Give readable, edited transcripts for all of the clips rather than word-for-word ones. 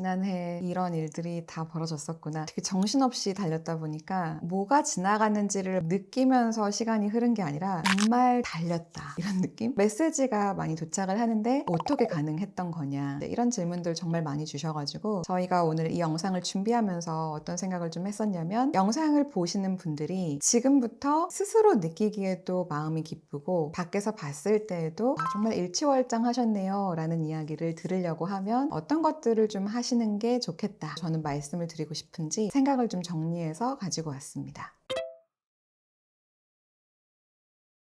지난해 이런 일들이 다 벌어졌었구나. 되게 정신없이 달렸다 보니까 뭐가 지나갔는지를 느끼면서 시간이 흐른 게 아니라 정말 달렸다 이런 느낌? 메시지가 많이 도착을 하는데 어떻게 가능했던 거냐, 이런 질문들 정말 많이 주셔가지고 저희가 오늘 이 영상을 준비하면서 어떤 생각을 좀 했었냐면, 영상을 보시는 분들이 지금부터 스스로 느끼기에도 마음이 기쁘고 밖에서 봤을 때에도 정말 일취월장하셨네요 라는 이야기를 들으려고 하면 어떤 것들을 좀 하시는 게 좋겠다, 저는 말씀을 드리고 싶은지 생각을 좀 정리해서 가지고 왔습니다.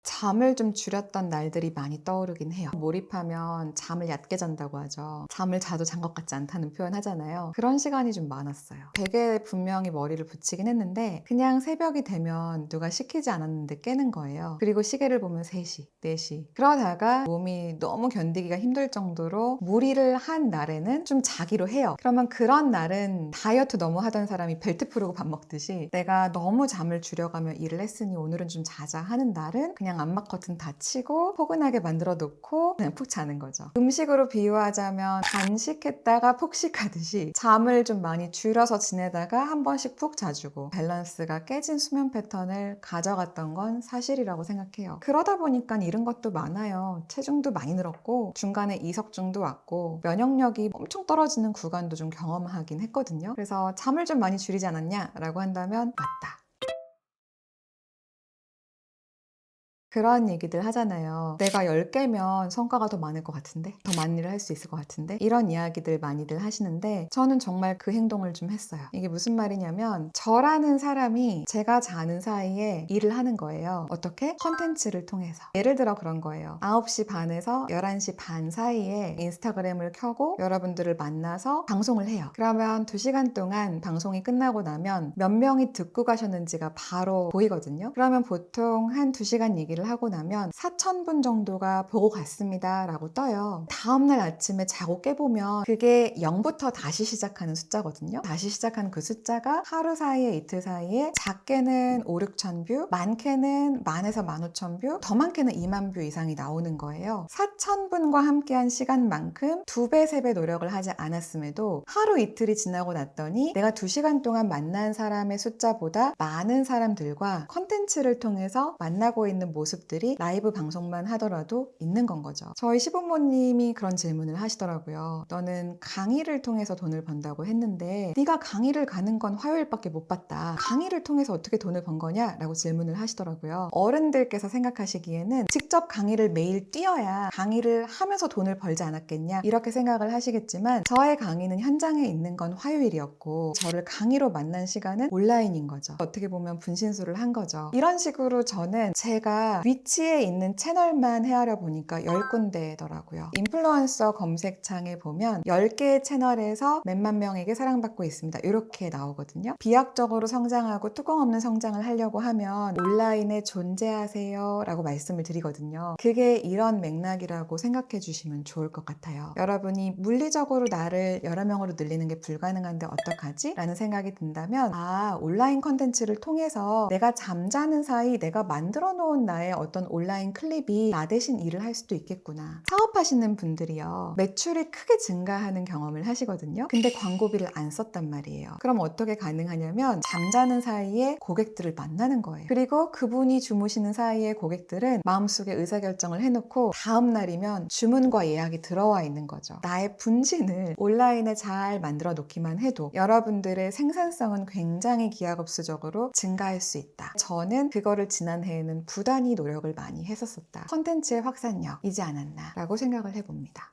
잠을 좀 줄였던 날들이 많이 떠오르긴 해요. 몰입하면 잠을 얕게 잔다고 하죠. 잠을 자도 잔 것 같지 않다는 표현 하잖아요. 그런 시간이 좀 많았어요. 베개에 분명히 머리를 붙이긴 했는데 그냥 새벽이 되면 누가 시키지 않았는데 깨는 거예요. 그리고 시계를 보면 3시, 4시. 그러다가 몸이 너무 견디기가 힘들 정도로 무리를 한 날에는 좀 자기로 해요. 그러면 그런 날은 다이어트 너무 하던 사람이 벨트 풀고 밥 먹듯이 내가 너무 잠을 줄여가며 일을 했으니 오늘은 좀 자자 하는 날은 그냥 암막 커튼 닫히고 포근하게 만들어 놓고 그냥 푹 자는 거죠. 음식으로 비유하자면 단식했다가 폭식하듯이 잠을 좀 많이 줄여서 지내다가 한 번씩 푹 자주고 밸런스가 깨진 수면 패턴을 가져갔던 건 사실이라고 생각해요. 그러다 보니까 잃은 것도 많아요. 체중도 많이 늘었고 중간에 이석증도 왔고 면역력이 엄청 떨어지는 구간도 좀 경험하긴 했거든요. 그래서 잠을 좀 많이 줄이지 않았냐 라고 한다면 맞다. 그런 얘기들 하잖아요. 내가 10개면 성과가 더 많을 것 같은데? 더 많은 일을 할 수 있을 것 같은데? 이런 이야기들 많이들 하시는데 저는 정말 그 행동을 좀 했어요. 이게 무슨 말이냐면 저라는 사람이 제가 자는 사이에 일을 하는 거예요. 어떻게? 컨텐츠를 통해서. 예를 들어 그런 거예요. 9시 반에서 11시 반 사이에 인스타그램을 켜고 여러분들을 만나서 방송을 해요. 그러면 2시간 동안 방송이 끝나고 나면 몇 명이 듣고 가셨는지가 바로 보이거든요. 그러면 보통 한 2시간 얘기를 하고 나면 4,000분 정도가 보고 갔습니다 라고 떠요. 다음날 아침에 자고 깨보면 그게 0부터 다시 시작하는 숫자거든요. 다시 시작하는 그 숫자가 하루 사이에, 이틀 사이에 작게는 5, 6천 뷰, 많게는 10,000에서 15,000뷰, 더 많게는 2만 뷰 이상이 나오는 거예요. 4,000분과 함께한 시간만큼 2배, 3배 노력을 하지 않았음에도 하루 이틀이 지나고 났더니 내가 2시간 동안 만난 사람의 숫자보다 많은 사람들과 컨텐츠를 통해서 만나고 있는 모습들이 라이브 방송만 하더라도 있는 건 거죠. 저희 시부모님이 그런 질문을 하시더라고요. 너는 강의를 통해서 돈을 번다고 했는데 네가 강의를 가는 건 화요일밖에 못 봤다. 강의를 통해서 어떻게 돈을 번 거냐? 라고 질문을 하시더라고요. 어른들께서 생각하시기에는 직접 강의를 매일 뛰어야 강의를 하면서 돈을 벌지 않았겠냐? 이렇게 생각을 하시겠지만 저의 강의는 현장에 있는 건 화요일이었고 저를 강의로 만난 시간은 온라인인 거죠. 어떻게 보면 분신술을 한 거죠. 이런 식으로 저는 제가 위치에 있는 채널만 헤아려 보니까 10군데더라고요. 인플루언서 검색창에 보면 10개의 채널에서 몇만 명에게 사랑받고 있습니다. 이렇게 나오거든요. 비약적으로 성장하고 뚜껑 없는 성장을 하려고 하면 온라인에 존재하세요 라고 말씀을 드리거든요. 그게 이런 맥락이라고 생각해 주시면 좋을 것 같아요. 여러분이 물리적으로 나를 여러 명으로 늘리는 게 불가능한데 어떡하지? 라는 생각이 든다면 온라인 컨텐츠를 통해서 내가 잠자는 사이 내가 만들어 놓은 나의 어떤 온라인 클립이 나 대신 일을 할 수도 있겠구나. 사업하시는 분들이요, 매출이 크게 증가하는 경험을 하시거든요. 근데 광고비를 안 썼단 말이에요. 그럼 어떻게 가능하냐면 잠자는 사이에 고객들을 만나는 거예요. 그리고 그분이 주무시는 사이에 고객들은 마음속에 의사결정을 해놓고 다음 날이면 주문과 예약이 들어와 있는 거죠. 나의 분신을 온라인에 잘 만들어 놓기만 해도 여러분들의 생산성은 굉장히 기하급수적으로 증가할 수 있다. 저는 그거를 지난해에는 부단히 노력을 많이 했었었다. 컨텐츠의 확산력이지 않았나 라고 생각을 해봅니다.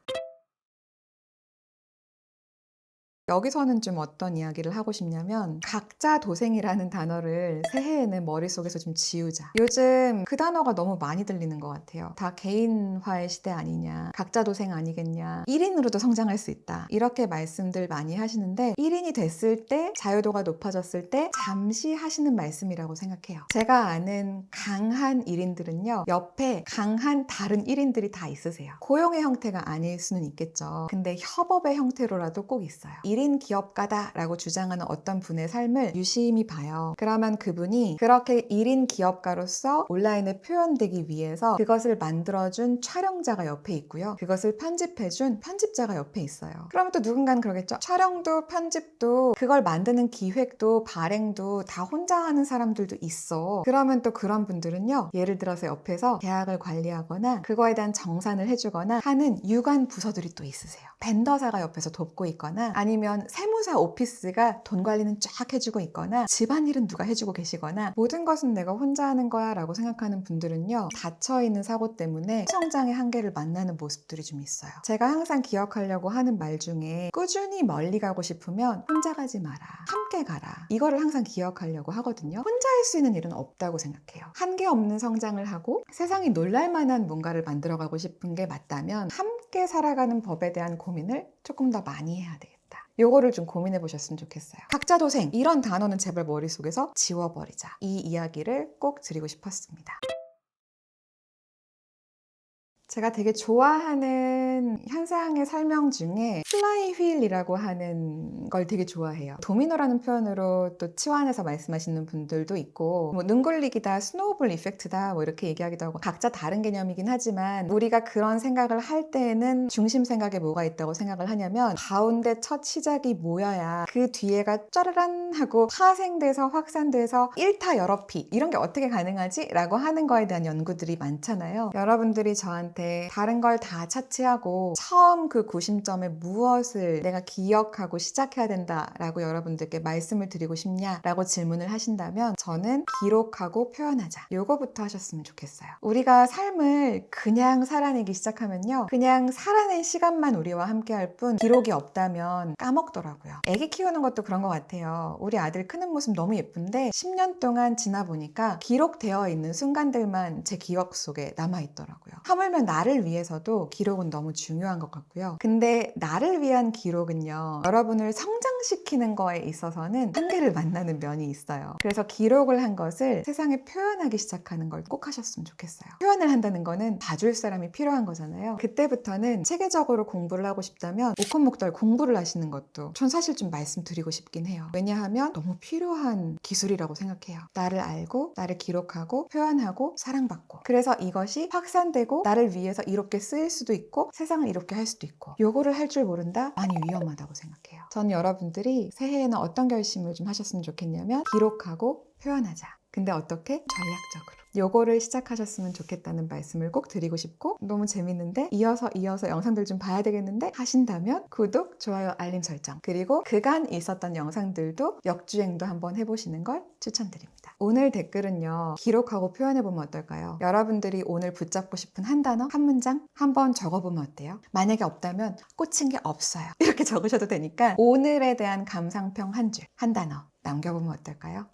여기서는 좀 어떤 이야기를 하고 싶냐면 각자 도생이라는 단어를 새해에는 머릿속에서 좀 지우자. 요즘 그 단어가 너무 많이 들리는 것 같아요. 다 개인화의 시대 아니냐, 각자 도생 아니겠냐, 1인으로도 성장할 수 있다, 이렇게 말씀들 많이 하시는데 1인이 됐을 때, 자유도가 높아졌을 때 잠시 하시는 말씀이라고 생각해요. 제가 아는 강한 1인들은요 옆에 강한 다른 1인들이 다 있으세요. 고용의 형태가 아닐 수는 있겠죠. 근데 협업의 형태로라도 꼭 있어요. 1인 기업가다라고 주장하는 어떤 분의 삶을 유심히 봐요. 그러면 그분이 그렇게 1인 기업가로서 온라인에 표현되기 위해서 그것을 만들어준 촬영자가 옆에 있고요. 그것을 편집해준 편집자가 옆에 있어요. 그러면 또 누군가는 그러겠죠. 촬영도 편집도 그걸 만드는 기획도 발행도 다 혼자 하는 사람들도 있어. 그러면 또 그런 분들은요. 예를 들어서 옆에서 계약을 관리하거나 그거에 대한 정산을 해주거나 하는 유관 부서들이 또 있으세요. 벤더사가 옆에서 돕고 있거나 아니면 세무사 오피스가 돈 관리는 쫙 해주고 있거나 집안일은 누가 해주고 계시거나 모든 것은 내가 혼자 하는 거야 라고 생각하는 분들은요. 닫혀있는 사고 때문에 성장의 한계를 만나는 모습들이 좀 있어요. 제가 항상 기억하려고 하는 말 중에 꾸준히 멀리 가고 싶으면 혼자 가지 마라. 함께 가라. 이거를 항상 기억하려고 하거든요. 혼자 할 수 있는 일은 없다고 생각해요. 한계 없는 성장을 하고 세상이 놀랄만한 뭔가를 만들어가고 싶은 게 맞다면 함께 살아가는 법에 대한 고민을 조금 더 많이 해야 되겠다. 요거를 좀 고민해 보셨으면 좋겠어요. 각자 도생 이런 단어는 제발 머릿속에서 지워버리자. 이 이야기를 꼭 드리고 싶었습니다. 제가 되게 좋아하는 현상의 설명 중에 플라이 휠이라고 하는 걸 되게 좋아해요. 도미노라는 표현으로 또 치환해서 말씀하시는 분들도 있고 뭐 눈굴리기다, 스노우볼 이펙트다 뭐 이렇게 얘기하기도 하고 각자 다른 개념이긴 하지만 우리가 그런 생각을 할 때에는 중심 생각에 뭐가 있다고 생각을 하냐면 가운데 첫 시작이 모여야 그 뒤에가 짜르란 하고 파생돼서 확산돼서 일타 여러 피 이런 게 어떻게 가능하지? 라고 하는 거에 대한 연구들이 많잖아요. 여러분들이 저한테 다른 걸 다 차치하고 처음 그 구심점에 무엇을 내가 기억하고 시작해야 된다라고 여러분들께 말씀을 드리고 싶냐라고 질문을 하신다면 저는 기록하고 표현하자. 요거부터 하셨으면 좋겠어요. 우리가 삶을 그냥 살아내기 시작하면요. 그냥 살아낸 시간만 우리와 함께 할 뿐 기록이 없다면 까먹더라고요. 애기 키우는 것도 그런 것 같아요. 우리 아들 크는 모습 너무 예쁜데 10년 동안 지나 보니까 기록되어 있는 순간들만 제 기억 속에 남아있더라고요. 하물며 나를 위해서도 기록은 너무 중요한 것 같고요. 근데 나를 위한 기록은요. 여러분을 성장시키는 거에 있어서는 한계를 만나는 면이 있어요. 그래서 기록을 한 것을 세상에 표현하기 시작하는 걸 꼭 하셨으면 좋겠어요. 표현을 한다는 거는 봐줄 사람이 필요한 거잖아요. 그때부터는 체계적으로 공부를 하고 싶다면 오콘목달 공부를 하시는 것도 전 사실 좀 말씀드리고 싶긴 해요. 왜냐하면 너무 필요한 기술이라고 생각해요. 나를 알고 나를 기록하고 표현하고 사랑받고 그래서 이것이 확산되고 나를 위해서 이렇게 쓰일 수도 있고 세상을 이렇게 할 수도 있고 요거를 할 줄 모른다? 많이 위험하다고 생각해요. 전 여러분들이 새해에는 어떤 결심을 좀 하셨으면 좋겠냐면 기록하고 표현하자. 근데 어떻게? 전략적으로. 요거를 시작하셨으면 좋겠다는 말씀을 꼭 드리고 싶고 너무 재밌는데 이어서 영상들 좀 봐야 되겠는데 하신다면 구독, 좋아요, 알림 설정 그리고 그간 있었던 영상들도 역주행도 한번 해보시는 걸 추천드립니다. 오늘 댓글은요. 기록하고 표현해보면 어떨까요? 여러분들이 오늘 붙잡고 싶은 한 단어, 한 문장 한번 적어보면 어때요? 만약에 없다면 꽂힌 게 없어요. 이렇게 적으셔도 되니까 오늘에 대한 감상평 한 줄, 한 단어 남겨보면 어떨까요?